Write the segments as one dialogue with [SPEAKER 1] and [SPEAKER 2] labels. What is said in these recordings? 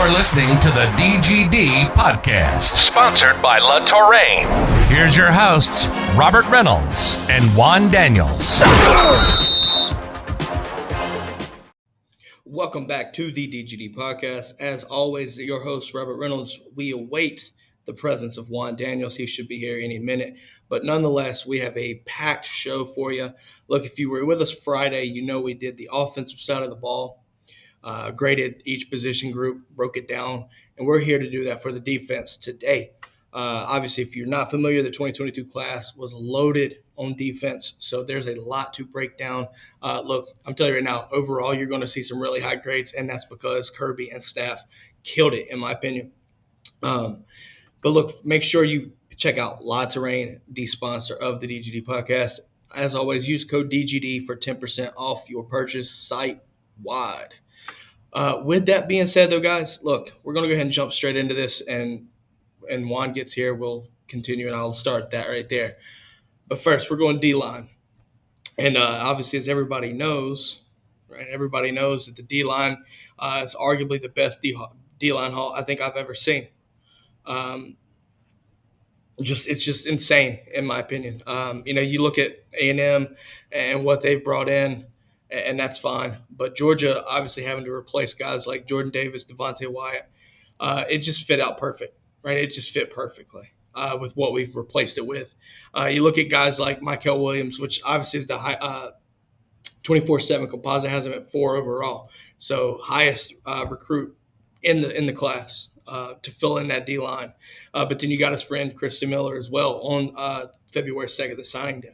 [SPEAKER 1] You're listening to the DGD podcast,
[SPEAKER 2] Sponsored by La Touraine.
[SPEAKER 1] Here's your hosts, Robert Reynolds and Juan Daniels.
[SPEAKER 3] Welcome back to the DGD podcast. As always, your host, Robert Reynolds. We await the presence of Juan Daniels. He should be here any minute. But nonetheless, we have a packed show for you. Look, if you were with us Friday, you know we did the offensive side of the ball. Graded each position group, broke it down, and we're here to do that for the defense today. Obviously, if you're not familiar, the 2022 class was loaded on defense, so there's a lot to break down. Look, I'm telling you right now, overall, you're going to see some really high grades, and that's because Kirby and staff killed it, in my opinion. But look, make sure you check out La Touraine, the sponsor of the DGD podcast. As always, use code DGD for 10% off your purchase site-wide. With that being said, though, guys, look, we're going to go ahead and jump straight into this, and Juan gets here, we'll continue, and I'll start that right there. But first, we're going D-line. And obviously, as everybody knows, right, everybody knows that the D-line is arguably the best D-line haul I think I've ever seen. It's just insane, in my opinion. You look at A&M and what they've brought in, and that's fine. But Georgia, obviously having to replace guys like Jordan Davis, Devontae Wyatt, it just fit out perfect, right? It just fit perfectly with what we've replaced it with. You look at guys like Mykel Williams, which obviously is the high 24/7 composite, has him at 4 overall. So highest recruit in the class to fill in that D-line. But then you got his friend Christian Miller as well on February 2nd, the signing day.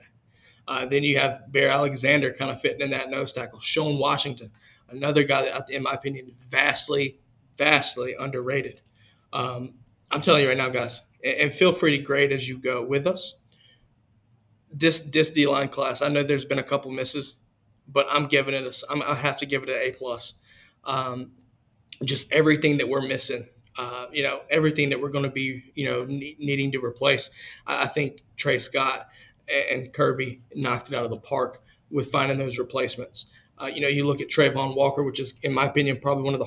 [SPEAKER 3] Then you have Bear Alexander kind of fitting in that nose tackle. Sean Washington, another guy that, in my opinion, vastly underrated. I'm telling you right now, guys, and feel free to grade as you go with us. This D-line class, I know there's been a couple misses, but I'm giving it I have to give it an A+. Just everything that we're missing, everything that we're going to be, needing to replace. I think Trey Scott and Kirby knocked it out of the park with finding those replacements. You look at Trayvon Walker, which is, in my opinion, probably one of the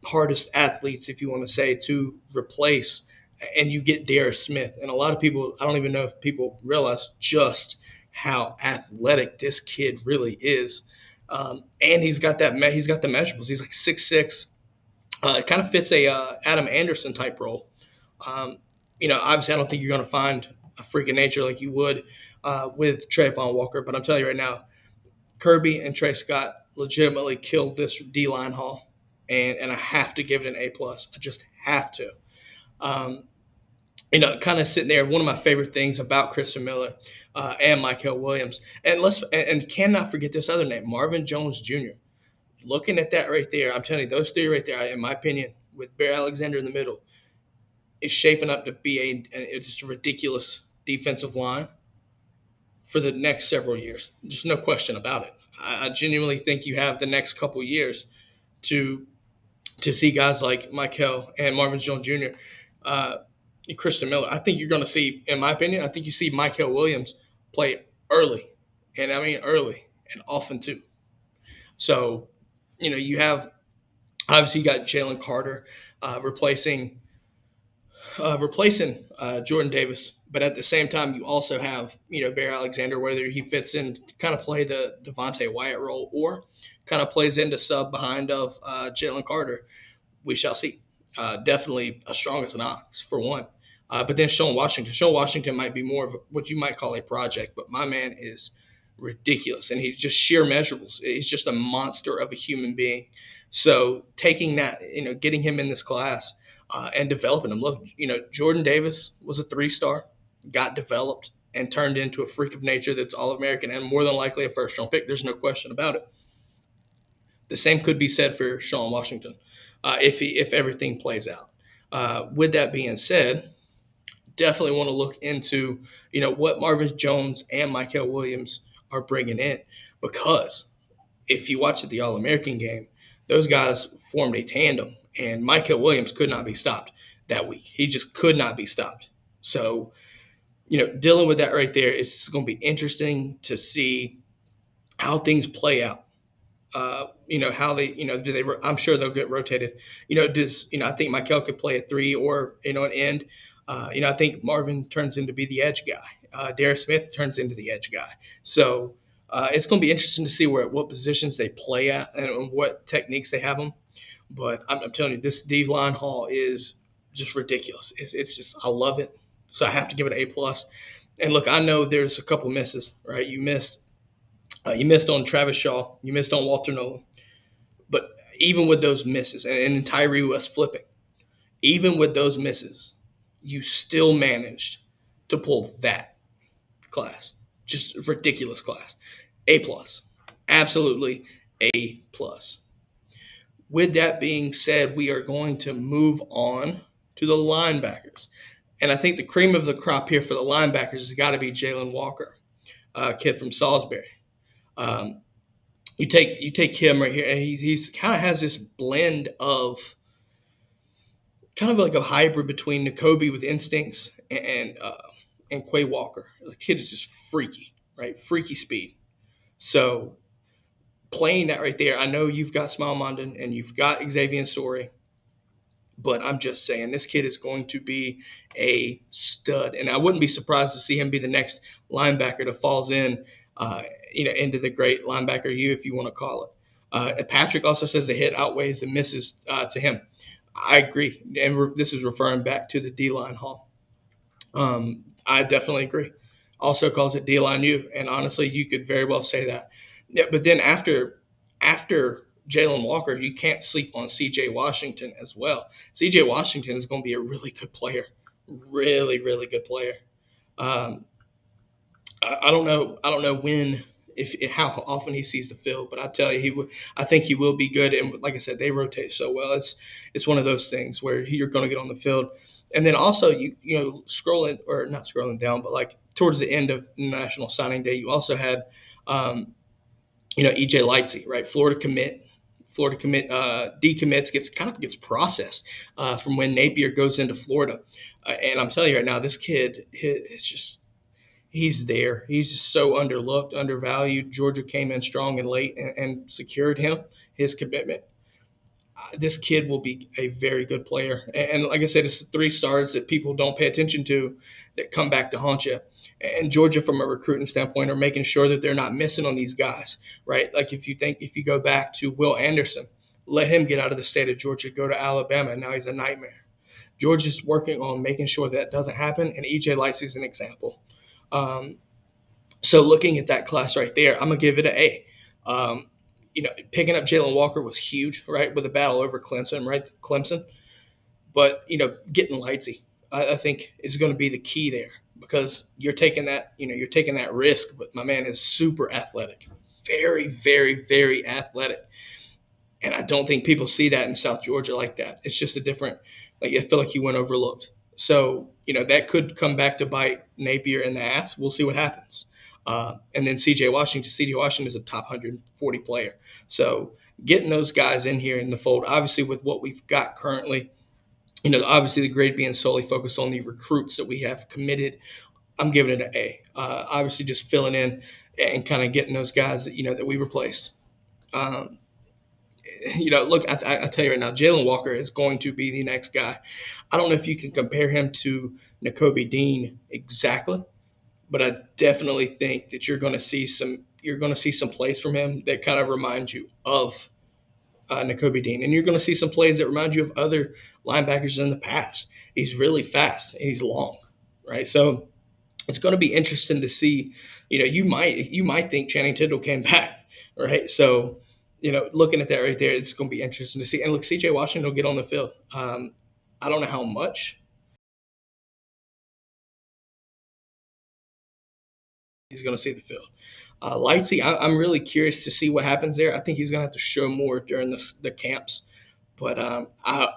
[SPEAKER 3] hardest athletes, if you want to say, to replace, and you get Darius Smith. And a lot of people, I don't even know if people realize just how athletic this kid really is. And he's got the measurables. He's like 6'6". It kind of fits a Adam Anderson type role. Obviously I don't think you're going to find a freak of nature like you would with Trayvon Walker. But I'm telling you right now, Kirby and Trey Scott legitimately killed this D-line haul, and I have to give it an A+. I just have to. Kind of sitting there, one of my favorite things about Christian Miller and Mykel Williams, and cannot forget this other name, Marvin Jones Jr. Looking at that right there, I'm telling you, those three right there, in my opinion, with Bear Alexander in the middle, is shaping up to be just a ridiculous defensive line for the next several years. Just no question about it. I genuinely think you have the next couple years to see guys like Mykel and Marvin Jones Jr., Christian Miller. I think you're going to see, in my opinion, I think you see Mykel Williams play early, and I mean early and often too. So, you have – obviously you got Jalen Carter replacing Jordan Davis, but at the same time you also have, Bear Alexander, whether he fits in to kind of play the Devontae Wyatt role or kind of plays into sub behind of Jalen Carter. We shall see. Definitely as strong as an ox, for one. But then Sean Washington might be more of what you might call a project, but my man is ridiculous, and he's just sheer measurables. He's just a monster of a human being. So taking that, getting him in this class and developing him. Look, Jordan Davis was a 3-star, got developed, and turned into a freak of nature that's All-American and more than likely a first-round pick. There's no question about it. The same could be said for Sean Washington if everything plays out. With that being said, definitely want to look into, what Marvin Jones and Mykel Williams are bringing in, because if you watch the All-American game, those guys formed a tandem, and Mykel Williams could not be stopped that week. He just could not be stopped. So, dealing with that right there is going to be interesting to see how things play out How they, do they? I'm sure they'll get rotated. I think Michael could play a three or an end. I think Marvin turns into be the edge guy. Darius Smith turns into the edge guy. So it's going to be interesting to see what positions they play at and what techniques they have them. But I'm telling you, this D line haul is just ridiculous. It's just I love it. So I have to give it an A plus. And look, I know there's a couple misses, right? You missed on Travis Shaw. You missed on Walter Nolan. But even with those misses, and Tyree West flipping, even with those misses, you still managed to pull that class. Just ridiculous class. A plus. Absolutely A plus. With that being said, we are going to move on to the linebackers. And I think the cream of the crop here for the linebackers has got to be Jalen Walker, kid from Salisbury. You take him right here, and he's kind of has this blend of kind of like a hybrid between N'Kobe with instincts and Quay Walker. The kid is just freaky, right? Freaky speed. So playing that right there, I know you've got Smile Mondon and you've got Xavier Sori, but I'm just saying this kid is going to be a stud, and I wouldn't be surprised to see him be the next linebacker that falls into the great linebacker U, if you want to call it. Patrick also says the hit outweighs the misses to him. I agree, and this is referring back to the D-line haul. I definitely agree. Also calls it D-line U, and honestly, you could very well say that. Yeah, but then after Jalen Walker, you can't sleep on C.J. Washington as well. C.J. Washington is going to be a really good player, really, really good player. I don't know when, if how often he sees the field, but I tell you, I think he will be good. And like I said, they rotate so well. It's one of those things where you're going to get on the field, and then also scrolling or not scrolling down, but like towards the end of National Signing Day, you also had EJ Lightsey, right? Florida commit decommits gets processed from when Napier goes into Florida, and I'm telling you right now, this kid is just. He's there. He's just so underlooked, undervalued. Georgia came in strong and late and secured his commitment. This kid will be a very good player. And like I said, it's the 3 stars that people don't pay attention to that come back to haunt you. And Georgia, from a recruiting standpoint, are making sure that they're not missing on these guys, right? Like if you go back to Will Anderson, let him get out of the state of Georgia, go to Alabama, and now he's a nightmare. Georgia's working on making sure that doesn't happen, and E.J. Lightsey is an example. So looking at that class right there, I'm gonna give it an A. Picking up Jalen Walker was huge, right, with a battle over Clemson, right? But getting Lightsey, I think is going to be the key there because you're taking that risk. But my man is super athletic, very, very, very athletic, and I don't think people see that in South Georgia like that. It's just a different. I feel like he went overlooked. So, that could come back to bite Napier in the ass. We'll see what happens. And then C.J. Washington is a top 140 player. So getting those guys in here in the fold, obviously with what we've got currently, obviously the grade being solely focused on the recruits that we have committed, I'm giving it an A. Obviously just filling in and kind of getting those guys that we replaced. Look, I tell you right now, Jalen Walker is going to be the next guy. I don't know if you can compare him to N'Kobe Dean exactly, but I definitely think that you're going to see some plays from him that kind of remind you of N'Kobe Dean, and you're going to see some plays that remind you of other linebackers in the past. He's really fast and he's long, right? So it's going to be interesting to see. You might think Channing Tindall came back, right? So. Looking at that right there, it's going to be interesting to see. And look, C.J. Washington will get on the field. I don't know how much he's going to see the field. Lightsey, I'm really curious to see what happens there. I think he's going to have to show more during the camps, but I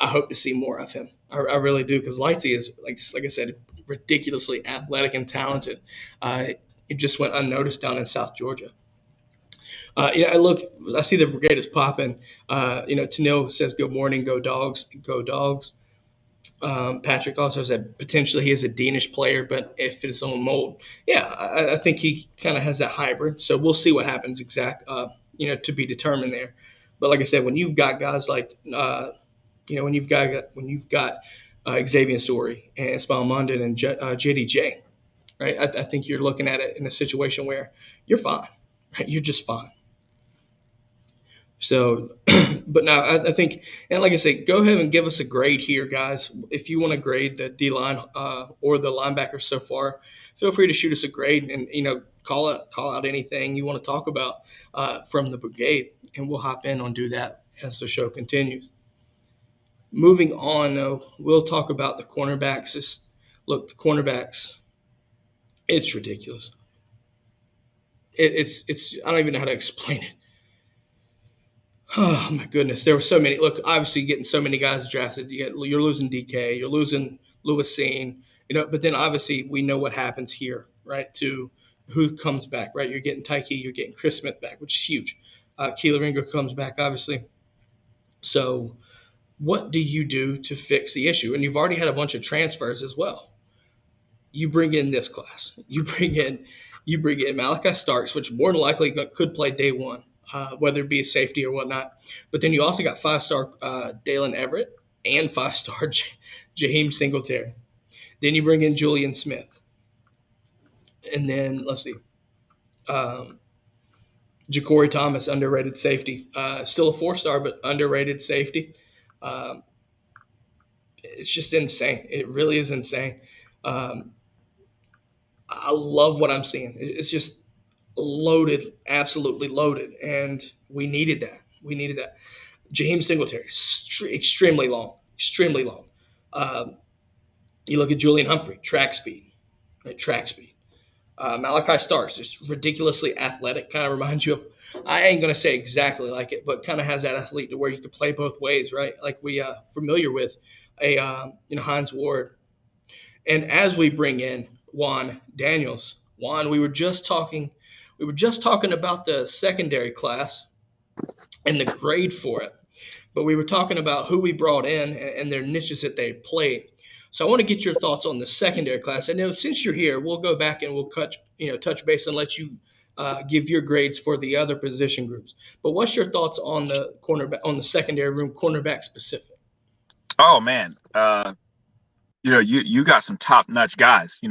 [SPEAKER 3] hope to see more of him. I really do because Lightsey is, like I said, ridiculously athletic and talented. It just went unnoticed down in South Georgia. Look, I see the brigade is popping. Tanil says, good morning, go dogs, go dogs. Patrick also said potentially he is a Deanish player, but if it's on mold. Yeah, I think he kind of has that hybrid. So we'll see what happens to be determined there. But like I said, when you've got guys like Xavier Story and Spalmondon and JDJ, right? I think you're looking at it in a situation where you're fine, right? You're just fine. So, but now I think, and like I say, go ahead and give us a grade here, guys. If you want to grade the D line or the linebackers so far, feel free to shoot us a grade and call out anything you want to talk about from the brigade, and we'll hop in and do that as the show continues. Moving on, though, we'll talk about the cornerbacks. Look, the cornerbacks, it's ridiculous. It's I don't even know how to explain it. Oh my goodness, there were so many. Look, obviously getting so many guys drafted, you're losing DK, you're losing Lewis Seen, but then obviously we know what happens here, right? To who comes back, right? You're getting Tyke, you're getting Chris Smith back, which is huge. Keeler Ringer comes back, obviously. So, what do you do to fix the issue? And you've already had a bunch of transfers as well. You bring in this class. You bring in Malachi Starks, which more than likely could play day one. Whether it be a safety or whatnot. But then you also got 5-star Dalen Everett and 5-star Jaheim Singletary. Then you bring in Julian Smith. And then, let's see, Ja'Cory Thomas, underrated safety. Still a 4-star, but underrated safety. It's just insane. It really is insane. I love what I'm seeing. It's just loaded, absolutely loaded, and we needed that. Jaheim Singletary, extremely long. You look at Julian Humphrey, track speed. Malachi Starks, just ridiculously athletic, kind of reminds you of, I ain't going to say exactly like it, but kind of has that athlete to where you can play both ways, right? Like we familiar with Hines Ward. And as we bring in Juan Daniels, we were just talking about the secondary class and the grade for it, but we were talking about who we brought in and their niches that they played. So I want to get your thoughts on the secondary class. I know since you're here, we'll go back and we'll touch base and let you give your grades for the other position groups. But what's your thoughts on the secondary room, cornerback specific?
[SPEAKER 4] Oh man, you got some top-notch guys.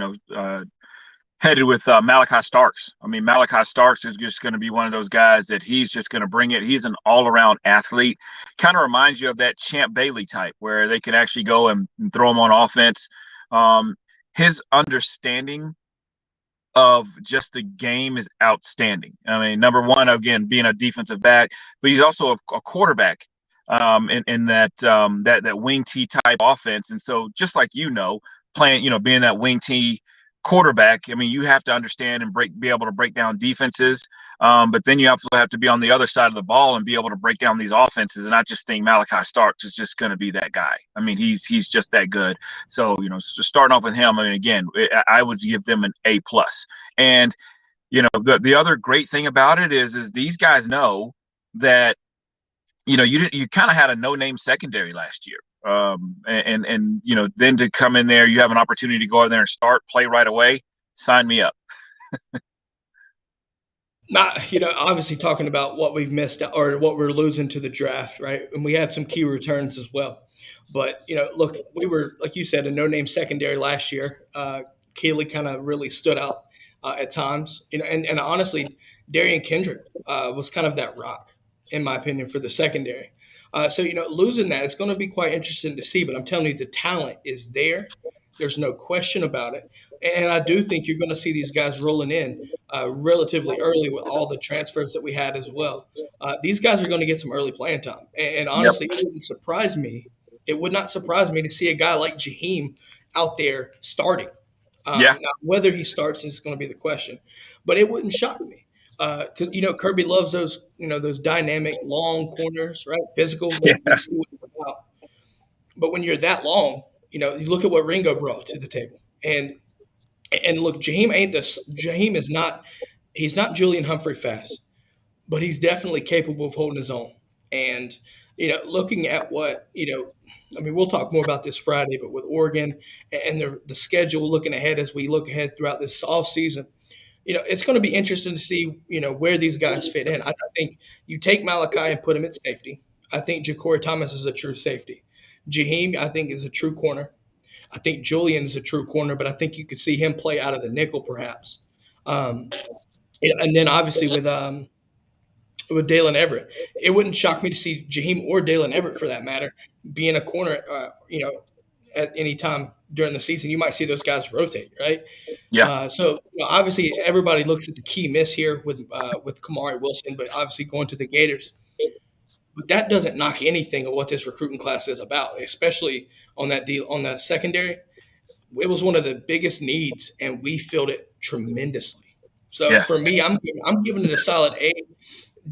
[SPEAKER 4] Headed with Malachi Starks. I mean, Malachi Starks is just going to be one of those guys that he's just going to bring it. He's an all-around athlete. Kind of reminds you of that Champ Bailey type where they can actually go and throw him on offense. His understanding of just the game is outstanding. I mean, number one, again, being a defensive back, but he's also a quarterback in that wing T type offense. And so just like playing, being that wing T quarterback, I mean, you have to understand and be able to break down defenses, but then you also have to be on the other side of the ball and be able to break down these offenses. And I just think Malachi Starks is just going to be that guy. I mean, he's just that good. So just starting off with him, I mean, again, I would give them an A+. And the other great thing about it is these guys know that you kind of had a no-name secondary last year. And then to come in there, you have an opportunity to go in there and play right away. Sign me up.
[SPEAKER 3] Not, obviously talking about what we've missed or what we're losing to the draft, right? And we had some key returns as well. But, look, we were, like you said, a no-name secondary last year. Keeley kind of really stood out at times. And honestly, Darian Kendrick was kind of that rock, in my opinion, for the secondary. So, losing that, it's going to be quite interesting to see. But I'm telling you, the talent is there. There's no question about it. And I do think you're going to see these guys rolling in relatively early with all the transfers that we had as well. These guys are going to get some early playing time. And honestly, It wouldn't surprise me. It would not surprise me to see a guy like Jaheim out there starting. Now, whether he starts is going to be the question. But it wouldn't shock me. Because Kirby loves those those dynamic long corners, right? Physical.
[SPEAKER 4] Yeah.
[SPEAKER 3] But when you're that long, you look at what Ringo brought to the table, and look, Jaheim is not. He's not Julian Humphrey fast, but he's definitely capable of holding his own. And looking at what I mean, we'll talk more about this Friday, but with Oregon and the schedule, looking ahead as we look ahead throughout this off season. it's going to be interesting to see, where these guys fit in. I think you take Malachi and put him at safety. I think Ja'Cory Thomas is a true safety. Jaheim, I think, is a true corner. I think Julian is a true corner, but I think you could see him play out of the nickel perhaps. Um, and then obviously with Dalen Everett, it wouldn't shock me to see Jaheim or Dalen Everett, for that matter, be in a corner. At any time during the season, you might see those guys rotate, right?
[SPEAKER 4] Yeah.
[SPEAKER 3] So obviously everybody looks at the key miss here with Kamari Wilson, but obviously going to the Gators. But that doesn't knock anything of what this recruiting class is about, especially on that deal on the secondary. It was one of the biggest needs, and we filled it tremendously. So
[SPEAKER 4] Yeah.
[SPEAKER 3] for me, I'm giving it a solid A,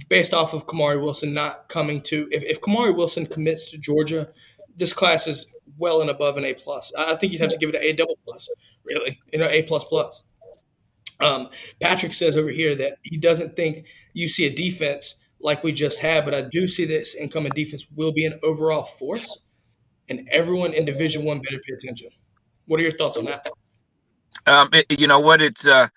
[SPEAKER 3] based off of Kamari Wilson not coming to. If Kamari Wilson commits to Georgia, this class is well and above an A plus. I think you'd have to give it an A double plus, really, A plus plus. Patrick says over here that he doesn't think you see a defense like we just had, but I do see this incoming defense will be an overall force, and everyone in Division One better pay attention. What are your thoughts on that?
[SPEAKER 4] You know what? It's a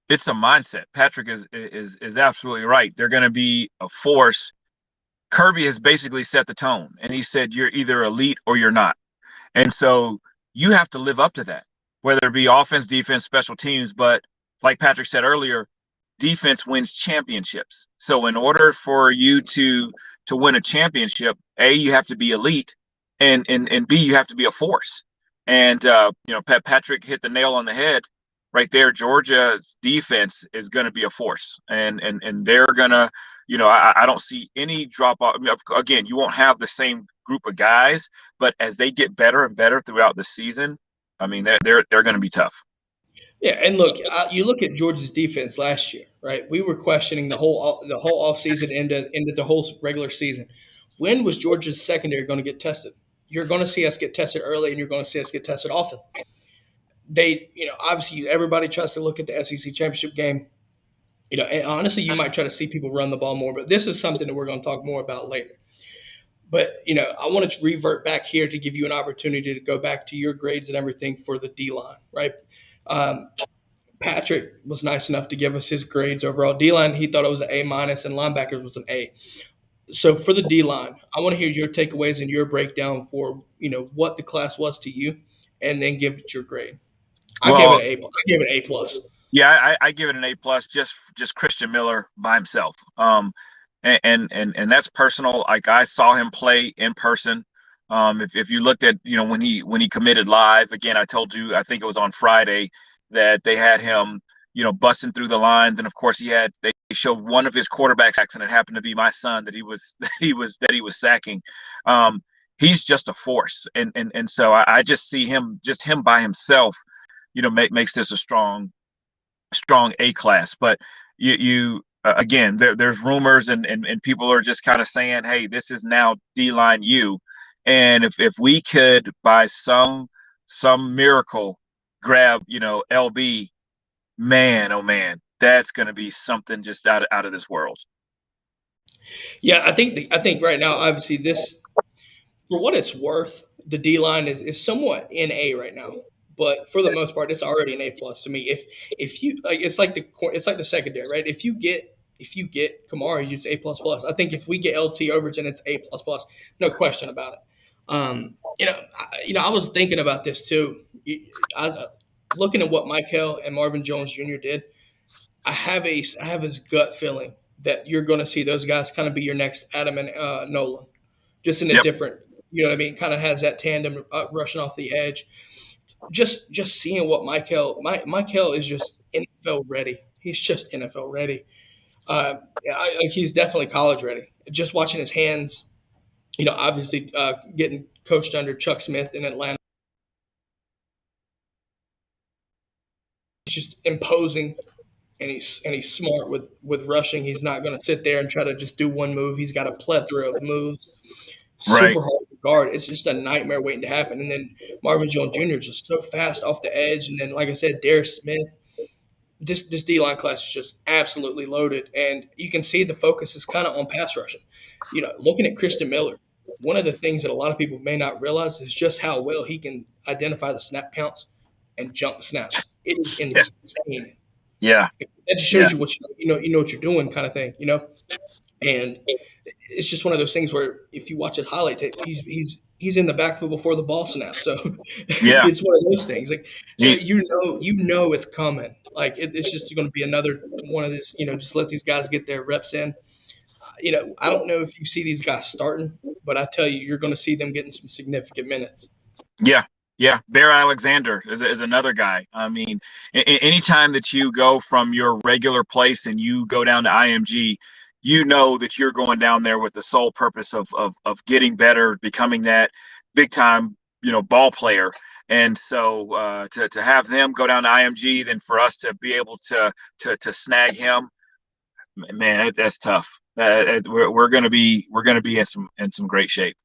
[SPEAKER 4] mindset. Patrick is absolutely right. They're going to be a force. Kirby has basically set the tone, and he said you're either elite or you're not, and so you have to live up to that, whether it be offense, defense, special teams. But like Patrick said earlier, defense wins championships. So in order for you to win a championship, A, you have to be elite, and B, you have to be a force. And Patrick hit the nail on the head right there. Georgia's defense is going to be a force, and they're gonna, I don't see any drop off. I mean, again, you won't have the same group of guys, but as they get better and better throughout the season, I mean, they're going to be tough.
[SPEAKER 3] Yeah, and look, you look at Georgia's defense last year, right? We were questioning the whole offseason into the whole regular season. When was Georgia's secondary going to get tested? You're going to see us get tested early, and you're going to see us get tested often. Obviously everybody tries to look at the SEC championship game. And honestly, you might try to see people run the ball more, but this is something that we're going to talk more about later. But, I wanted to revert back here to give you an opportunity to go back to your grades and everything for the D-line, right? Patrick was nice enough to give us his grades overall. D-line, he thought it was an A minus, and linebackers was an A. So for the D-line, I want to hear your takeaways and your breakdown for, what the class was to you, and then give it your grade. I gave it an A plus.
[SPEAKER 4] Yeah, I give it an A plus. Just Christian Miller by himself. And that's personal. Like, I saw him play in person. If you looked at, when he committed live, again, I told you, I think it was on Friday, that they had him, busting through the lines, and of course they showed one of his quarterbacks, and it happened to be my son that he was sacking. He's just a force, and so I just see him by himself, makes this a strong A class. But again, there's rumors and people are just kind of saying, hey, this is now D-line U. And if we could, by some miracle, grab, LB, man, oh man, that's going to be something just out of this world.
[SPEAKER 3] Yeah, I think right now, obviously, this, for what it's worth, the D-line is somewhat in A right now. But for the most part, it's already an A plus to me. If you like, it's like the secondary, right? If you get Kamari, it's A plus plus. I think if we get LT Overton, it's A plus plus, no question about it. I was thinking about this too. Looking at what Michael and Marvin Jones Jr. did, I have this gut feeling that you're going to see those guys kind of be your next Adam and Nolan, just in a different, you know what I mean? Kind of has that tandem rushing off the edge. Just seeing what Michael is just NFL ready. He's just NFL ready. He's definitely college ready. Just watching his hands, obviously getting coached under Chuck Smith in Atlanta. He's just imposing, and he's smart with rushing. He's not going to sit there and try to just do one move. He's got a plethora of moves.
[SPEAKER 4] Right.
[SPEAKER 3] Super hard to guard. It's just a nightmare waiting to happen. And then Marvin Jones Jr. is just so fast off the edge. And then, like I said, Darius Smith. This D-line class is just absolutely loaded. And you can see the focus is kind of on pass rushing. Looking at Christian Miller, one of the things that a lot of people may not realize is just how well he can identify the snap counts and jump the snaps. It is insane.
[SPEAKER 4] Yeah.
[SPEAKER 3] That just
[SPEAKER 4] Yeah.
[SPEAKER 3] shows you what you know what you're doing, kind of thing, And it's just one of those things where if you watch a highlight tape, he's in the backfield before the ball snaps. So
[SPEAKER 4] Yeah.
[SPEAKER 3] it's one of those things. Like so,
[SPEAKER 4] He,
[SPEAKER 3] you know it's coming. Like it's just going to be another one of this. Just let these guys get their reps in. I don't know if you see these guys starting, but I tell you, you're going to see them getting some significant minutes.
[SPEAKER 4] Yeah, yeah. Bear Alexander is another guy. I mean, anytime that you go from your regular place and you go down to IMG, you know that you're going down there with the sole purpose of getting better, becoming that big time, ball player. And so to have them go down to IMG, then for us to be able to snag him, man, that's tough. We're gonna be in some great shape.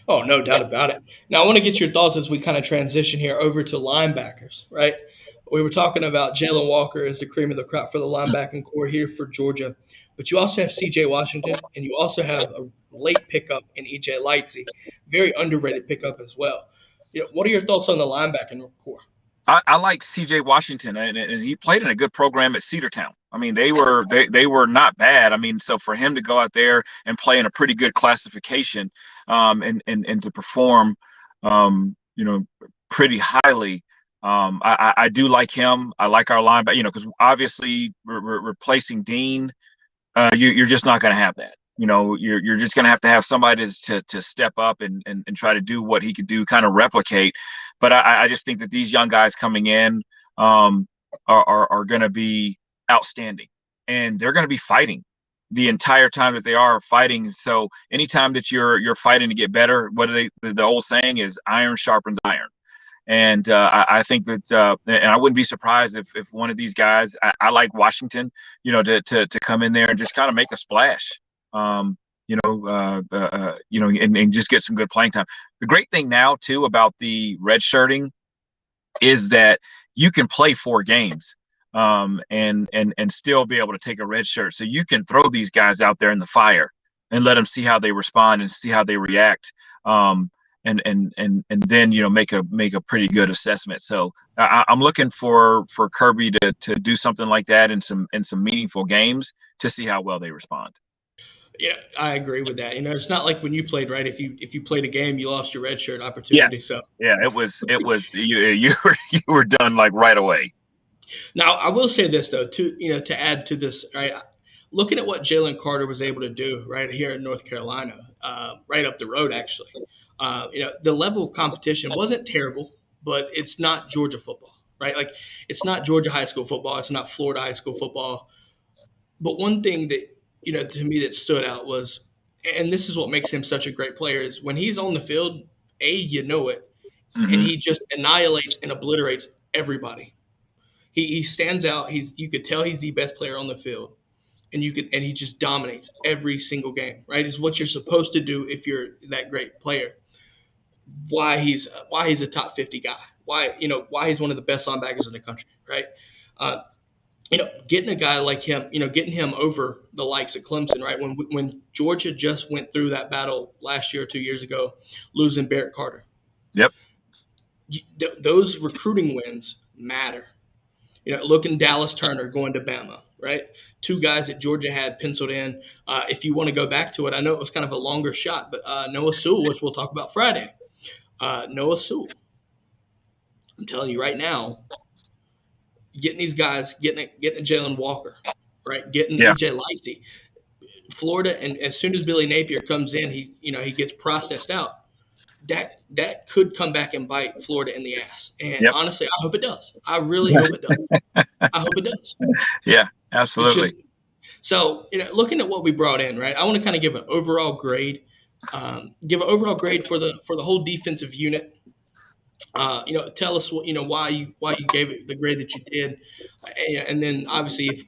[SPEAKER 3] Oh, no doubt about it. Now, I want to get your thoughts as we kind of transition here over to linebackers, right? We were talking about Jalen Walker as the cream of the crop for the linebacking core here for Georgia, but you also have C.J. Washington, and you also have a late pickup in E.J. Lightsey, very underrated pickup as well. What are your thoughts on the linebacking core?
[SPEAKER 4] I like C.J. Washington, and he played in a good program at Cedartown. I mean, they were not bad. I mean, so for him to go out there and play in a pretty good classification, and to perform, pretty highly, I do like him. I like our linebacker, because obviously replacing Dean, you're just not going to have that. You're just going to have somebody to step up and try to do what he could do, kind of replicate. But I just think that these young guys coming in, are going to be outstanding, and they're going to be fighting the entire time that they are fighting. So anytime that you're fighting to get better, what are the old saying is iron sharpens iron. And I think that, and I wouldn't be surprised if one of these guys, I like Washington, to come in there and just kind of make a splash, and just get some good playing time. The great thing now too about the red shirting is that you can play 4 games, and still be able to take a red shirt. So you can throw these guys out there in the fire and let them see how they respond and see how they react. And then make a pretty good assessment. So I'm looking for Kirby to do something like that in some meaningful games to see how well they respond.
[SPEAKER 3] Yeah, I agree with that. It's not like when you played, right? If you played a game, you lost your red shirt opportunity.
[SPEAKER 4] Yes.
[SPEAKER 3] So
[SPEAKER 4] Yeah, it was you were done like right away.
[SPEAKER 3] now I will say this though, to add to this, right? Looking at what Jalen Carter was able to do right here in North Carolina, right up the road, actually, the level of competition wasn't terrible, but it's not Georgia football, right? Like it's not Georgia high school football, it's not Florida high school football. But one thing that to me that stood out was, and this is what makes him such a great player, is when he's on the field, you know it, and
[SPEAKER 4] Hmm.
[SPEAKER 3] he just annihilates and obliterates everybody. He stands out. You could tell he's the best player on the field, and he just dominates every single game. Right, is what you're supposed to do if you're that great player. Why he's a top 50 guy? Why he's one of the best linebackers in the country? Right. Getting a guy like him, getting him over the likes of Clemson, right? When Georgia just went through that battle last year or 2 years ago, losing Barrett Carter,
[SPEAKER 4] Yep.
[SPEAKER 3] those recruiting wins matter. Looking Dallas Turner going to Bama, right? Two guys that Georgia had penciled in. If you want to go back to it, I know it was kind of a longer shot, but Noah Sewell, which we'll talk about Friday. Noah Sewell, I'm telling you right now, getting these guys, getting a Jalen Walker, right? Getting
[SPEAKER 4] Yeah.
[SPEAKER 3] EJ Lightsey, Florida, and as soon as Billy Napier comes in, he gets processed out. That could come back and bite Florida in the ass. And
[SPEAKER 4] Yep.
[SPEAKER 3] honestly, I hope it does. I really hope it does. I hope it does.
[SPEAKER 4] Yeah.
[SPEAKER 3] It's
[SPEAKER 4] Absolutely.
[SPEAKER 3] just so looking at what we brought in, right? I want to kind of give an overall grade, for the whole defensive unit. Tell us why you gave it the grade that you did, and then obviously if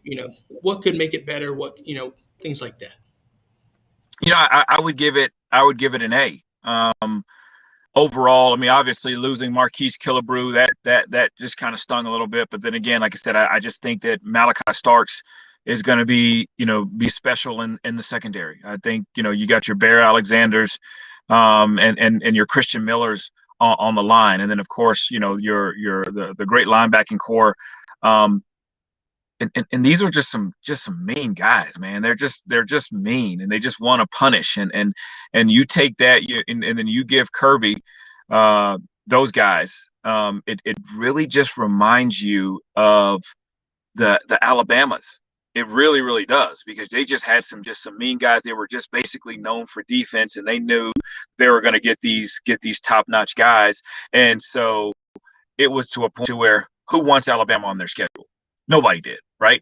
[SPEAKER 3] what could make it better, what things like that.
[SPEAKER 4] I would give it an A. Overall, I mean, obviously losing Marquise Killebrew, that just kind of stung a little bit. But then again, like I said, I just think that Malachi Starks is going to be special in the secondary. I think you got your Bear Alexanders, and your Christian Millers on the line, and then of course your the great linebacking core. Um, and these are just some mean guys, man. They're just mean, and they just want to punish. And you take that, and then you give Kirby those guys. It really just reminds you of the Alabamas. It really, really does, because they just had some mean guys. They were just basically known for defense, and they knew they were going to get these top-notch guys. And so it was to a point to where, who wants Alabama on their schedule? Nobody did, right?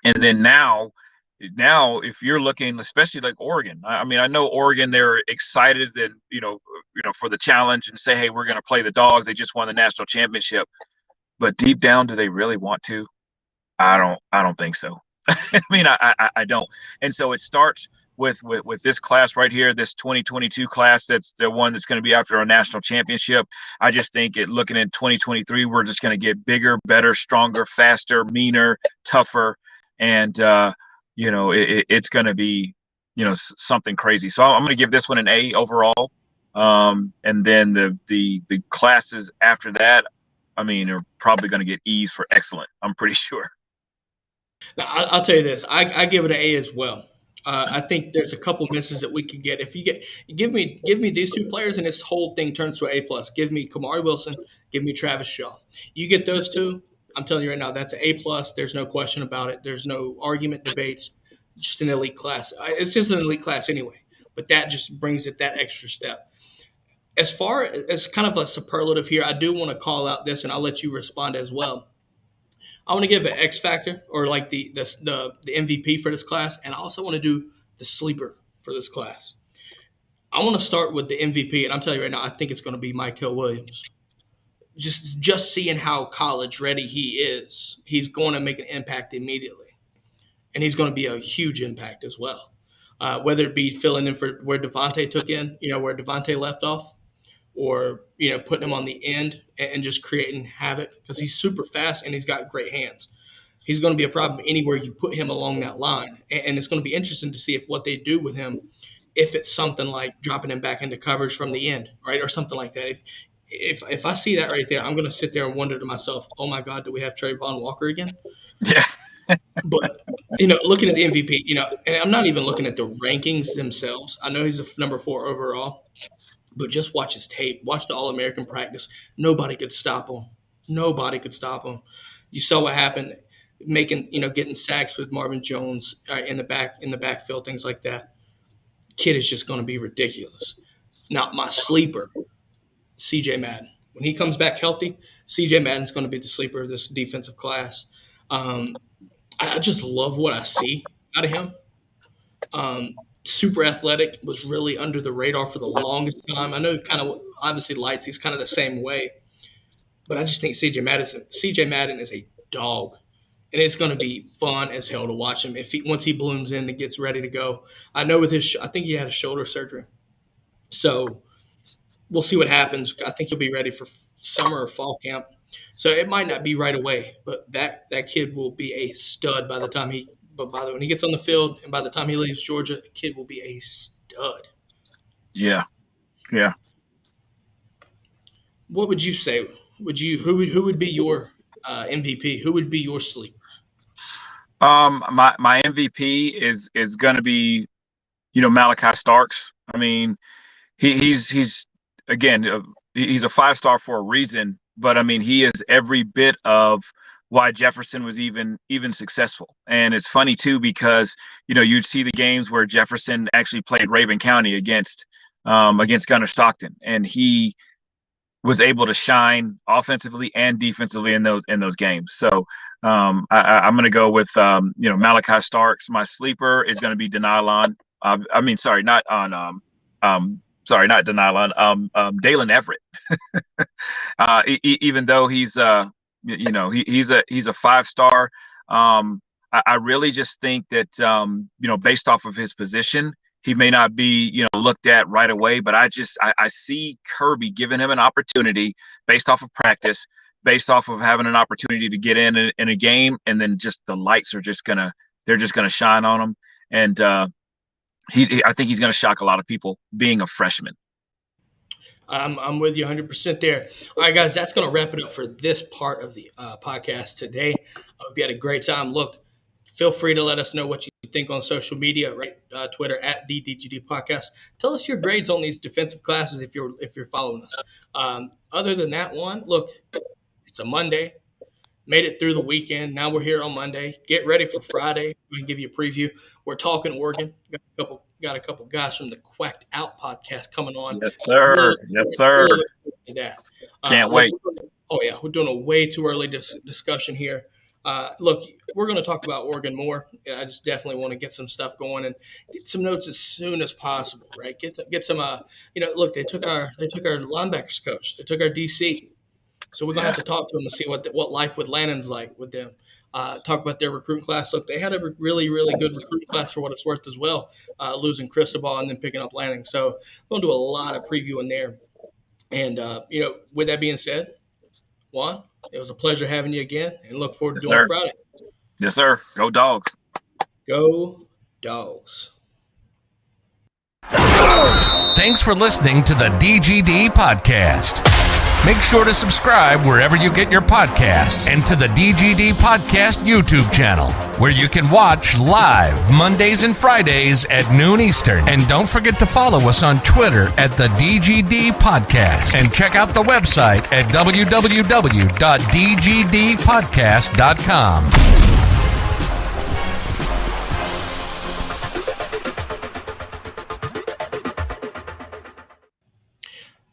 [SPEAKER 4] And then now if you're looking, especially like Oregon, I mean, I know Oregon, they're excited and for the challenge, and say, hey, we're going to play the dogs. They just won the national championship. But deep down, do they really want to? I don't think so. I mean, I don't. And so it starts with this class right here, this 2022 class. That's the one that's going to be after our national championship. I just think looking at 2023, we're just going to get bigger, better, stronger, faster, meaner, tougher. And, it's going to be, something crazy. So I'm going to give this one an A overall. And then the classes after that, I mean, are probably going to get E's for excellent. I'm pretty sure.
[SPEAKER 3] Now, I'll tell you this. I give it an A as well. I think there's a couple misses that we could get. If you give me these two players, and this whole thing turns to an A+. Give me Kamari Wilson. Give me Travis Shaw. You get those two, I'm telling you right now, that's an A+. There's no question about it. There's no argument, debates. Just an elite class. It's just an elite class anyway. But that just brings it that extra step. As far as kind of a superlative here, I do want to call out this, and I'll let you respond as well. I want to give an X factor, or like the MVP for this class, and I also want to do the sleeper for this class. I want to start with the MVP, and I'm telling you right now, I think it's going to be Mykel Williams. Just seeing how college ready he is, he's going to make an impact immediately, and he's going to be a huge impact as well. Whether it be filling in for where Devontae where Devontae left off, or putting him on the end and just creating havoc, because he's super fast and he's got great hands. He's going to be a problem anywhere you put him along that line, and it's going to be interesting to see if what they do with him, if it's something like dropping him back into coverage from the end, right, or something like that. If I see that right there, I'm going to sit there and wonder to myself, oh my God, do we have Trayvon Walker again?
[SPEAKER 4] Yeah.
[SPEAKER 3] But looking at the MVP, and I'm not even looking at the rankings themselves. I know he's a number 4 overall. But just watch his tape. Watch the All-American practice. Nobody could stop him. Nobody could stop him. You saw what happened, getting sacks with Marvin Jones in the backfield, things like that. Kid is just going to be ridiculous. Now, my sleeper, C.J. Madden. When he comes back healthy, C.J. Madden's going to be the sleeper of this defensive class. I just love what I see out of him. Super athletic, was really under the radar for the longest time. I know kind of obviously Lights, he's kind of the same way. But I just think CJ Madden is a dog. And it's going to be fun as hell to watch him once he blooms in and gets ready to go. I know I think he had a shoulder surgery. So we'll see what happens. I think he'll be ready for summer or fall camp. So it might not be right away, but that kid will be a stud when he gets on the field, and by the time he leaves Georgia, the kid will be a stud.
[SPEAKER 4] Yeah.
[SPEAKER 3] What would you say? Who would be your MVP? Who would be your sleeper?
[SPEAKER 4] My MVP is going to be, Malachi Starks. I mean, he's again, he's a 5-star for a reason, but I mean, he is every bit of why Jefferson was even successful. And it's funny too, because you'd see the games where Jefferson actually played Raven County against Gunnar Stockton, and he was able to shine offensively and defensively in those games. So I'm going to go with Malachi Starks. My sleeper is going to be Denylon. Not Denylon. Dalen Everett. Even though he's he's a 5-star. I really just think that based off of his position, he may not be looked at right away, but I see Kirby giving him an opportunity based off of practice, based off of having an opportunity to get in a game, and then just the lights are just gonna shine on him, and I think he's gonna shock a lot of people being a freshman.
[SPEAKER 3] I'm with you 100% there. All right, guys, that's going to wrap it up for this part of the podcast today. I hope you had a great time. Look, feel free to let us know what you think on social media, right? Twitter at the DGD Podcast. Tell us your grades on these defensive classes if you're following us. Other than that one, look, it's a Monday. Made it through the weekend. Now we're here on Monday. Get ready for Friday. We can give you a preview. We're talking Oregon. Got a couple guys from the Quacked Out podcast coming on.
[SPEAKER 4] Yes, sir. Yes, sir.
[SPEAKER 3] Really looking forward to that.
[SPEAKER 4] Can't wait.
[SPEAKER 3] We're doing a way too early discussion here. Look, we're going to talk about Oregon more. I just definitely want to get some stuff going and get some notes as soon as possible. Right? Get some. Look, they took our linebackers coach. They took our DC. So we're gonna have to talk to them and see what life with Lannon's like with them. Talk about their recruiting class. Look, they had a really, really good recruiting class for what it's worth as well, losing Cristobal and then picking up Lanning. So we're going to do a lot of previewing there. And, with that being said, Juan, it was a pleasure having you again and look forward to doing Friday.
[SPEAKER 4] Yes, sir. Go Dogs.
[SPEAKER 3] Go Dogs.
[SPEAKER 1] Thanks for listening to the DGD Podcast. Make sure to subscribe wherever you get your podcasts and to the DGD Podcast YouTube channel, where you can watch live Mondays and Fridays at noon Eastern. And don't forget to follow us on Twitter at the DGD Podcast. And check out the website at www.dgdpodcast.com.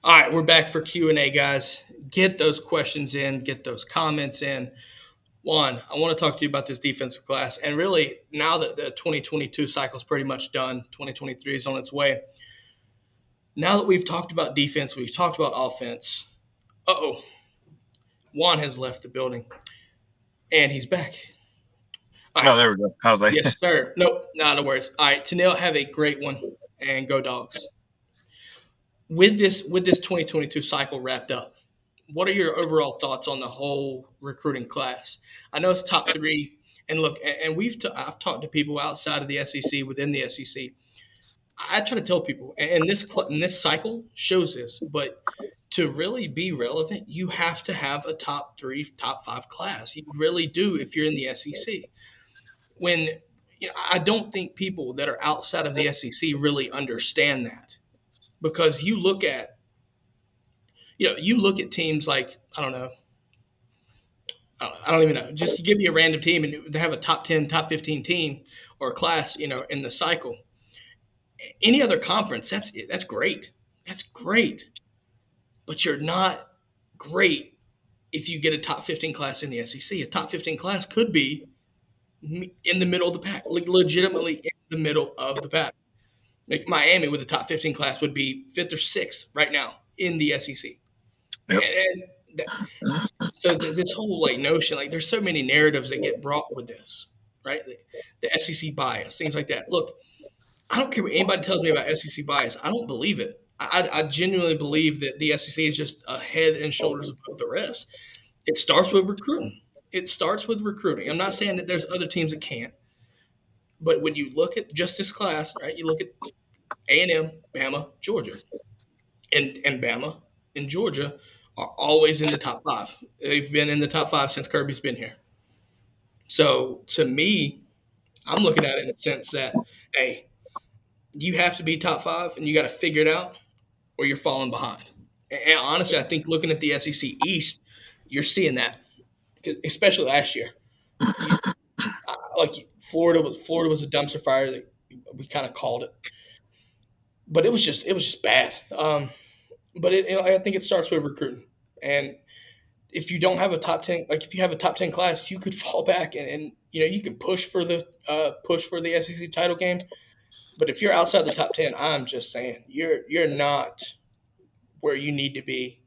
[SPEAKER 3] All right, we're back for Q&A, guys. Get those questions in, get those comments in. Juan, I want to talk to you about this defensive class. And really, now that the 2022 cycle is pretty much done, 2023 is on its way. Now that we've talked about defense, we've talked about offense. Juan has left the building, and he's back.
[SPEAKER 4] Right. Oh, there we go. How's that?
[SPEAKER 3] Yes, sir. Nope, no worries. All right, Tanil, have a great one, and go Dogs. With this 2022 cycle wrapped up, what are your overall thoughts on the whole recruiting class? I know it's top three, and look, and I've talked to people outside of the SEC, within the SEC. I try to tell people, and this cycle shows this, but to really be relevant, you have to have a top three, top five class. You really do if you're in the SEC. I don't think people that are outside of the SEC really understand that. Because you look at teams like, I don't even know. Just give me a random team and they have a top 10, top 15 team or a class, in the cycle. Any other conference, that's great. That's great. But you're not great if you get a top 15 class in the SEC. A top 15 class could be in the middle of the pack, like legitimately in the middle of the pack. Like Miami with the top 15 class would be 5th or 6th right now in the SEC. Yep. So this whole notion, there's so many narratives that get brought with this, right? The SEC bias, things like that. Look, I don't care what anybody tells me about SEC bias. I don't believe it. I genuinely believe that the SEC is just a head and shoulders above the rest. It starts with recruiting. I'm not saying that there's other teams that can't. But when you look at just this class, right, you look at A&M, Bama, Georgia. And Bama and Georgia are always in the top 5. They've been in the top 5 since Kirby's been here. So, to me, I'm looking at it in the sense that, hey, you have to be top 5 and you got to figure it out or you're falling behind. And honestly, I think looking at the SEC East, you're seeing that, especially last year. Florida was a dumpster fire. We kind of called it, but it was just bad. But I think it starts with recruiting. And if you don't have a top 10, if you have a top 10 class, you could fall back and you can push for the SEC title game. But if you're outside the top 10, I'm just saying you're not where you need to be.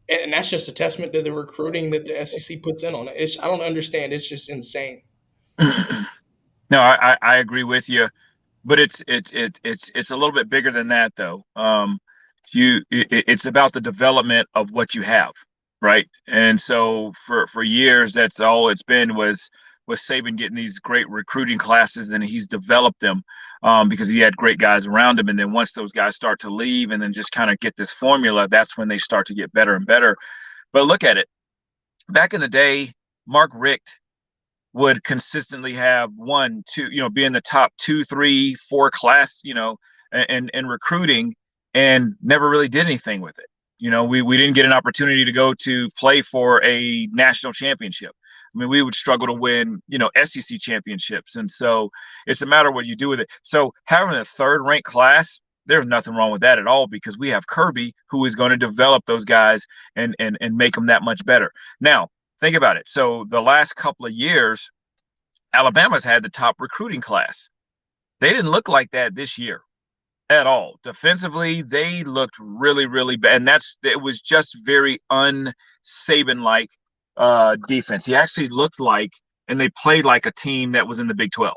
[SPEAKER 3] And that's just a testament to the recruiting that the SEC puts in on it. I don't understand. It's just insane.
[SPEAKER 4] No, I agree with you, but it's a little bit bigger than that though. It's about the development of what you have, right? And so for years, that's all it's been was with Saban getting these great recruiting classes, and he's developed them because he had great guys around him. And then once those guys start to leave and then just kind of get this formula, that's when they start to get better and better. But look at it. Back in the day, Mark Richt would consistently have one, two, be in the top 2, 3, 4 class, and recruiting, and never really did anything with it. We didn't get an opportunity to go to play for a national championship. I mean, we would struggle to win, SEC championships. And so it's a matter of what you do with it. So having a third ranked class, there's nothing wrong with that at all, because we have Kirby, who is going to develop those guys and make them that much better. Now, think about it. So the last couple of years, Alabama's had the top recruiting class. They didn't look like that this year at all. Defensively, they looked really, really bad. And it was just very un-Saban-like defense. He actually looked like, and they played like a team that was in the Big 12.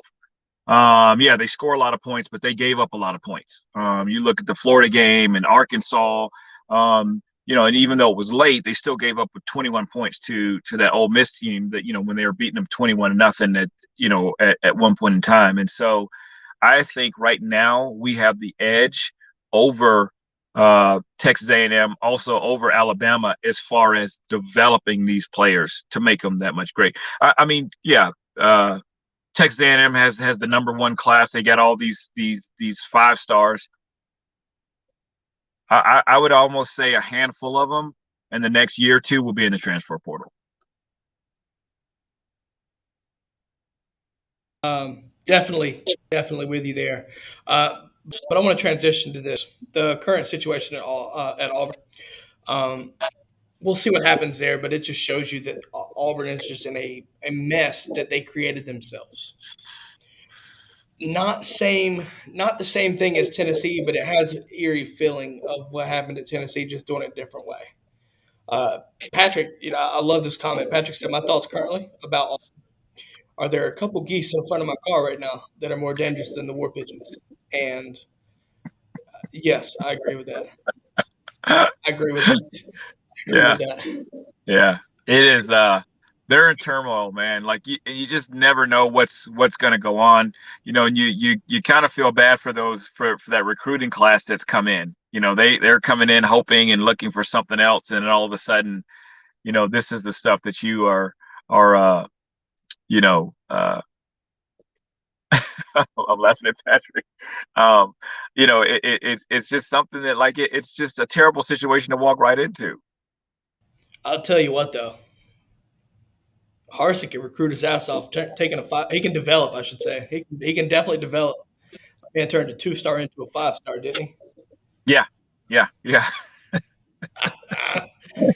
[SPEAKER 4] Yeah, they score a lot of points, but they gave up a lot of points. You look at the Florida game and Arkansas, and even though it was late, they still gave up 21 points to that Ole Miss team that, when they were beating them 21-0 at one point in time. And so I think right now we have the edge over Texas A&M, also over Alabama, as far as developing these players to make them that much great. Texas A&M has the number 1 class. They got all these 5 stars. I would almost say a handful of them in the next year or two will be in the transfer portal.
[SPEAKER 3] Definitely with you there. But I want to transition to this, the current situation at Auburn. We'll see what happens there, but it just shows you that Auburn is just in a mess that they created themselves. Not the same thing as Tennessee, but it has an eerie feeling of what happened at Tennessee, just doing it a different way. Patrick, I love this comment. Patrick said, "My thoughts currently about Auburn. Are there a couple geese in front of my car right now that are more dangerous than the war pigeons?" And yes, I agree with that. I agree with that.
[SPEAKER 4] Yeah. It is. They're in turmoil, man. Like you just never know what's going to go on. And you kind of feel bad for that recruiting class that's come in. They're coming in hoping and looking for something else, and then all of a sudden, this is the stuff that you are. I'm laughing at Patrick. It's just something that it's just a terrible situation to walk right into.
[SPEAKER 3] I'll tell you what, though. Harsin can recruit his ass off, taking a 5. He can develop, I should say. He can definitely develop. Man turned a 2-star into a 5-star, didn't he?
[SPEAKER 4] Yeah. Yeah,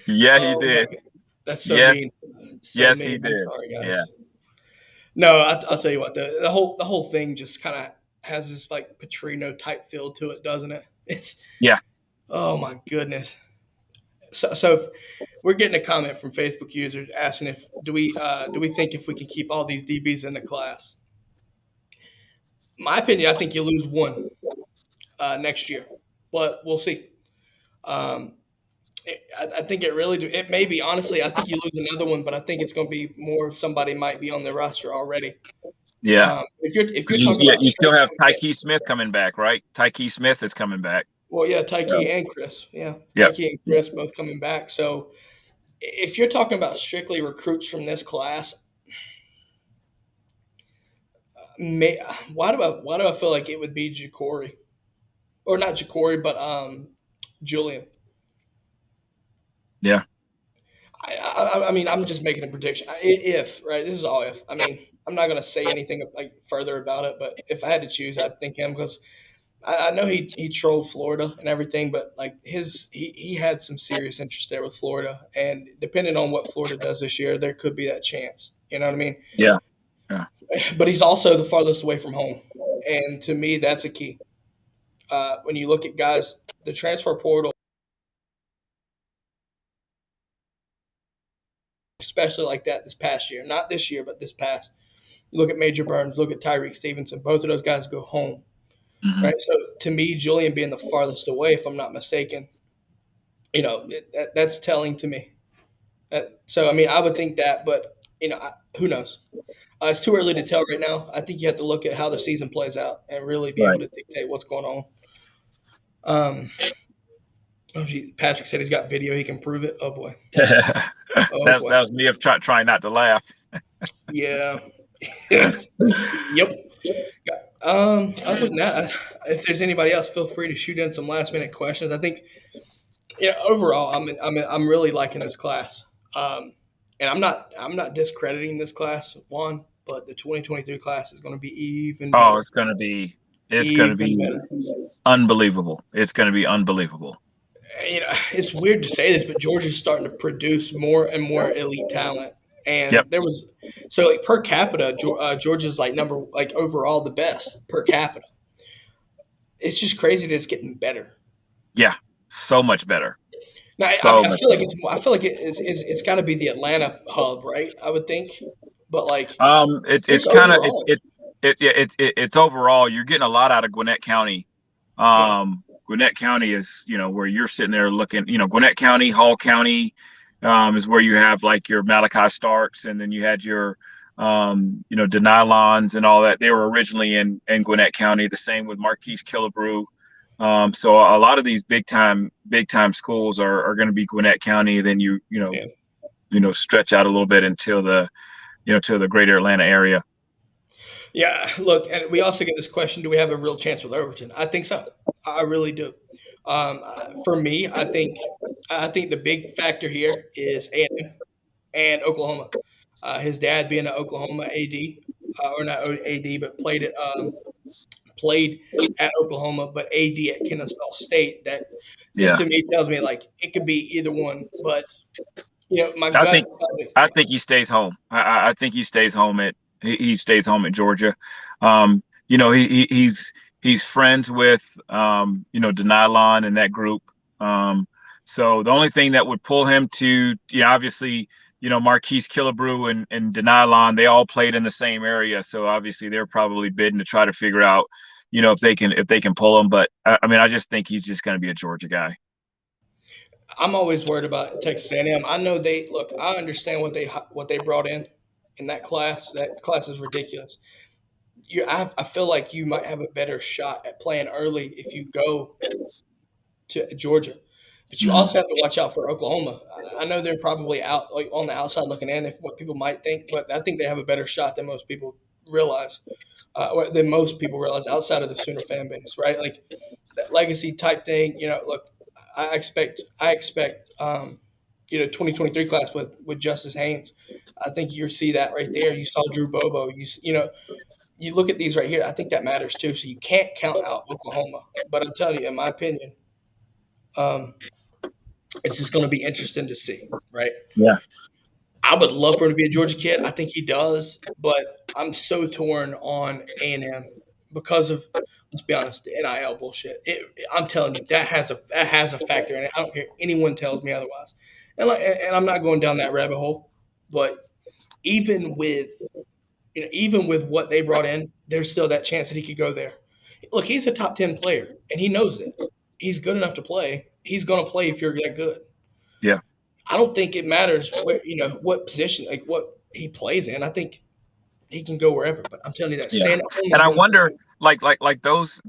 [SPEAKER 4] he did.
[SPEAKER 3] That's so mean.
[SPEAKER 4] Yes,
[SPEAKER 3] mean.
[SPEAKER 4] He did.
[SPEAKER 3] Sorry, guys.
[SPEAKER 4] Yeah.
[SPEAKER 3] No, I'll tell you what. The whole thing just kind of has this Petrino type feel to it, doesn't it? Oh my goodness. So we're getting a comment from Facebook users asking if do we think if we can keep all these DBs in the class. My opinion, I think you lose one next year, but we'll see. I think it really do. It may be, honestly, I think you lose another one, but I think it's going to be more somebody might be on the roster already.
[SPEAKER 4] Yeah.
[SPEAKER 3] If you're talking about,
[SPEAKER 4] you still have Tyke Smith coming back, right? Tyke Smith is coming back.
[SPEAKER 3] Well, yeah, Tyke and Chris. Yeah. Tyke and Chris both coming back. So if you're talking about strictly recruits from this class, why do I feel like it would be Ja'Cory, or not Ja'Cory, but Julian?
[SPEAKER 4] Yeah.
[SPEAKER 3] I mean, I'm just making a prediction. If, right, this is all if. I mean, I'm not going to say anything further about it, but if I had to choose, I'd think him, because I know he trolled Florida and everything, but he had some serious interest there with Florida, and depending on what Florida does this year, there could be that chance. You know what I mean?
[SPEAKER 4] Yeah.
[SPEAKER 3] But he's also the farthest away from home, and to me, that's a key. When you look at guys, the transfer portal, especially like that this past year, not this year, but this past. You look at Major Burns, look at Tyreek Stevenson. Both of those guys go home. Mm-hmm. Right. So to me, Julian being the farthest away, if I'm not mistaken, that's telling to me. So I mean, I would think that, but Who knows? It's too early to tell right now. I think you have to look at how the season plays out and really be able
[SPEAKER 4] Right.
[SPEAKER 3] to dictate what's going on. Um, oh, gee, Patrick said he's got video. He can prove it. Oh boy. Oh boy.
[SPEAKER 4] That was me of trying not to laugh.
[SPEAKER 3] Yeah. Yep. Other than that, if there's anybody else, feel free to shoot in some last minute questions. I think, overall, I'm really liking this class. And I'm not discrediting this class, Juan, but the 2023 class is going to be even
[SPEAKER 4] Oh,
[SPEAKER 3] better,
[SPEAKER 4] it's gonna
[SPEAKER 3] even
[SPEAKER 4] be
[SPEAKER 3] better.
[SPEAKER 4] unbelievable. It's gonna be unbelievable.
[SPEAKER 3] It's weird to say this, but Georgia's starting to produce more and more elite talent. And
[SPEAKER 4] Yep.
[SPEAKER 3] there was so like per capita, Georgia's like overall the best per capita. It's just crazy that it's getting better.
[SPEAKER 4] Yeah. So much better.
[SPEAKER 3] Now,
[SPEAKER 4] So
[SPEAKER 3] I
[SPEAKER 4] much
[SPEAKER 3] feel like
[SPEAKER 4] better.
[SPEAKER 3] it's got to be the Atlanta hub, right? I would think, but like
[SPEAKER 4] It's
[SPEAKER 3] just
[SPEAKER 4] kind of
[SPEAKER 3] overall,
[SPEAKER 4] yeah, it's overall you're getting a lot out of Gwinnett County.
[SPEAKER 3] yeah,
[SPEAKER 4] Gwinnett County is, where you're sitting there looking, Gwinnett County, Hall County, is where you have like your Malachi Starks, and then you had your, Denilons and all that. They were originally in Gwinnett County. The same with Marquise Killebrew. So a lot of these big time schools are going to be Gwinnett County. Then
[SPEAKER 3] yeah.
[SPEAKER 4] stretch out a little bit until to the greater Atlanta area.
[SPEAKER 3] Yeah, look, and we also get this question: do we have a real chance with Overton? I think so. I really do. For me, I think the big factor here is A&M and Oklahoma. His dad being an Oklahoma AD, or not AD, but played at Oklahoma, but AD at Kennesaw State. That this
[SPEAKER 4] Yeah.
[SPEAKER 3] to me tells me like it could be either one, but my
[SPEAKER 4] I
[SPEAKER 3] gut
[SPEAKER 4] think
[SPEAKER 3] tells me,
[SPEAKER 4] I think he stays home. I think he stays home at Georgia. He's friends with Denilon and that group. So the only thing that would pull him to, obviously, Marquise Killebrew and Denilon, they all played in the same area. So obviously they're probably bidding to try to figure out, if they can pull him. But I just think he's just going to be a Georgia guy.
[SPEAKER 3] I'm always worried about Texas A&M. I know they look. I understand what they brought in that class. That class is ridiculous. I feel like you might have a better shot at playing early if you go to Georgia, but you
[SPEAKER 4] Mhm.
[SPEAKER 3] also have to watch out for Oklahoma. I know they're probably out like on the outside looking in, if what people might think, but I think they have a better shot than most people realize. Than most people realize outside of the Sooner fan base, right? Like that legacy type thing. Look, I expect 2023 class with Justice Haynes. I think you see that right there. You saw Drew Bobo. You look at these right here. I think that matters too. So you can't count out Oklahoma. But I'm telling you, in my opinion, um, it's just going to be interesting to see, right?
[SPEAKER 4] Yeah.
[SPEAKER 3] I would love for him to be a Georgia kid. I think he does, but I'm so torn on A&M because of, let's be honest, the NIL bullshit. I'm telling you, that has a factor in it. I don't care if anyone tells me otherwise. And I'm not going down that rabbit hole, but even with even with what they brought in, there's still that chance that he could go there. Look, he's a top 10 player, and he knows it. He's good enough to play. He's going to play if you're that good.
[SPEAKER 4] Yeah.
[SPEAKER 3] I don't think it matters what position, like what he plays in. I think he can go wherever. But I'm telling you that
[SPEAKER 4] Yeah.
[SPEAKER 3] staying at home
[SPEAKER 4] And
[SPEAKER 3] is
[SPEAKER 4] I
[SPEAKER 3] going to
[SPEAKER 4] wonder,
[SPEAKER 3] hurt.
[SPEAKER 4] like those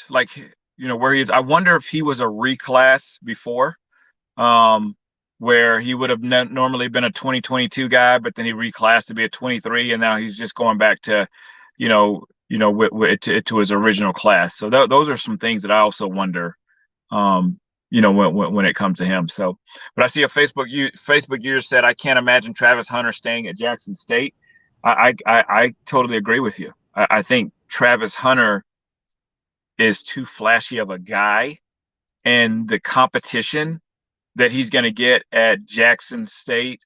[SPEAKER 4] like where he is. I wonder if he was a reclass before, um, where he would have normally been a 2022 guy, but then he reclassed to be a 23, and now he's just going back to, to his original class. So those are some things that I also wonder, when it comes to him. So, but I see a Facebook user said, I can't imagine Travis Hunter staying at Jackson State. I totally agree with you. I think Travis Hunter is too flashy of a guy, and the competition that he's going to get at Jackson State,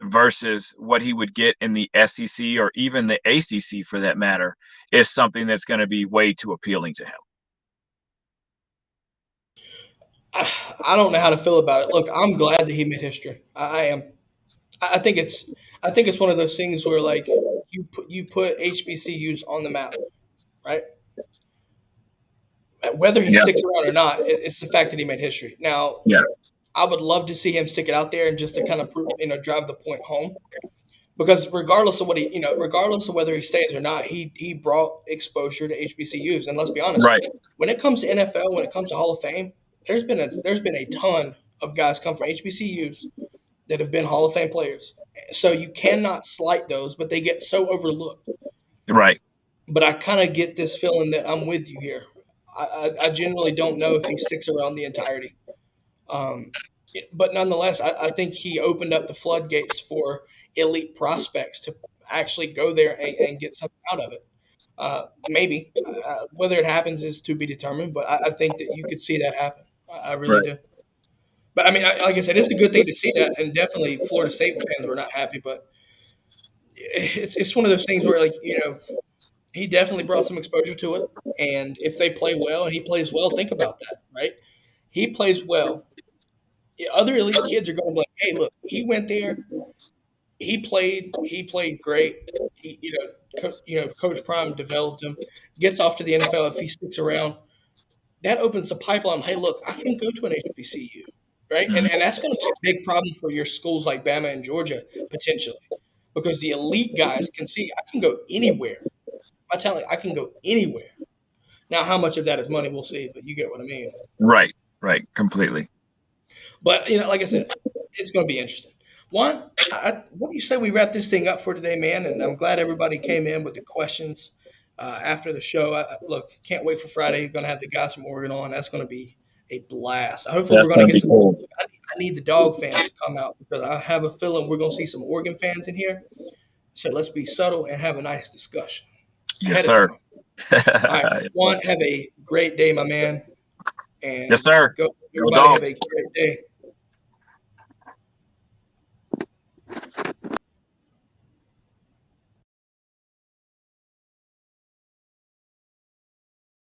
[SPEAKER 4] versus what he would get in the SEC or even the ACC for that matter, is something that's going to be way too appealing to him.
[SPEAKER 3] I don't know how to feel about it. Look, I'm glad that he made history. I am. I think it's one of those things where like you put HBCUs on the map, right? Whether he
[SPEAKER 4] Yeah.
[SPEAKER 3] sticks around or not, it's the fact that he made history. Now,
[SPEAKER 4] Yeah.
[SPEAKER 3] I would love to see him stick it out there and just to kind of prove, drive the point home. Because regardless of regardless of whether he stays or not, he brought exposure to HBCUs. And let's be honest,
[SPEAKER 4] Right.
[SPEAKER 3] when it comes to NFL, when it comes to Hall of Fame, there's been a ton of guys come from HBCUs that have been Hall of Fame players. So you cannot slight those, but they get so overlooked.
[SPEAKER 4] Right.
[SPEAKER 3] But I kind of get this feeling that I'm with you here. I genuinely don't know if he sticks around the entirety. But nonetheless, I think he opened up the floodgates for elite prospects to actually go there and get something out of it. Maybe whether it happens is to be determined, but I think that you could see that happen. I really
[SPEAKER 4] Right.
[SPEAKER 3] do. But I mean, like I said, it's a good thing to see that, and definitely Florida State fans were not happy. But it's one of those things where, like, he definitely brought some exposure to it, and if they play well and he plays well, think about that, right? He plays well. Other elite kids are going to be like, hey, look, he went there, he played great. Coach Prime developed him, gets off to the NFL. If he sticks around, that opens the pipeline. Hey, look, I can go to an HBCU, right? And that's going to be a big problem for your schools like Bama and Georgia potentially, because the elite guys can see I can go anywhere. My talent, I can go anywhere. Now, how much of that is money, we'll see, but you get what I mean.
[SPEAKER 4] Right. Right. Completely.
[SPEAKER 3] But like I said, it's going to be interesting. Juan, what do you say we wrap this thing up for today, man? And I'm glad everybody came in with the questions after the show. Look, can't wait for Friday. You're going to have the guys from Oregon on. That's going to be a blast. Hopefully,
[SPEAKER 4] That's
[SPEAKER 3] we're going
[SPEAKER 4] gonna
[SPEAKER 3] to
[SPEAKER 4] be
[SPEAKER 3] get some.
[SPEAKER 4] cool.
[SPEAKER 3] I need the dog fans to come out because I have a feeling we're going to see some Oregon fans in here. So let's be subtle and have a nice discussion
[SPEAKER 4] Yes,
[SPEAKER 3] ahead
[SPEAKER 4] sir.
[SPEAKER 3] of time. All right, Juan, have a great day, my man. And
[SPEAKER 4] Yes, sir.
[SPEAKER 3] Go,
[SPEAKER 4] Go
[SPEAKER 3] everybody have
[SPEAKER 4] Dogs.
[SPEAKER 3] a great day.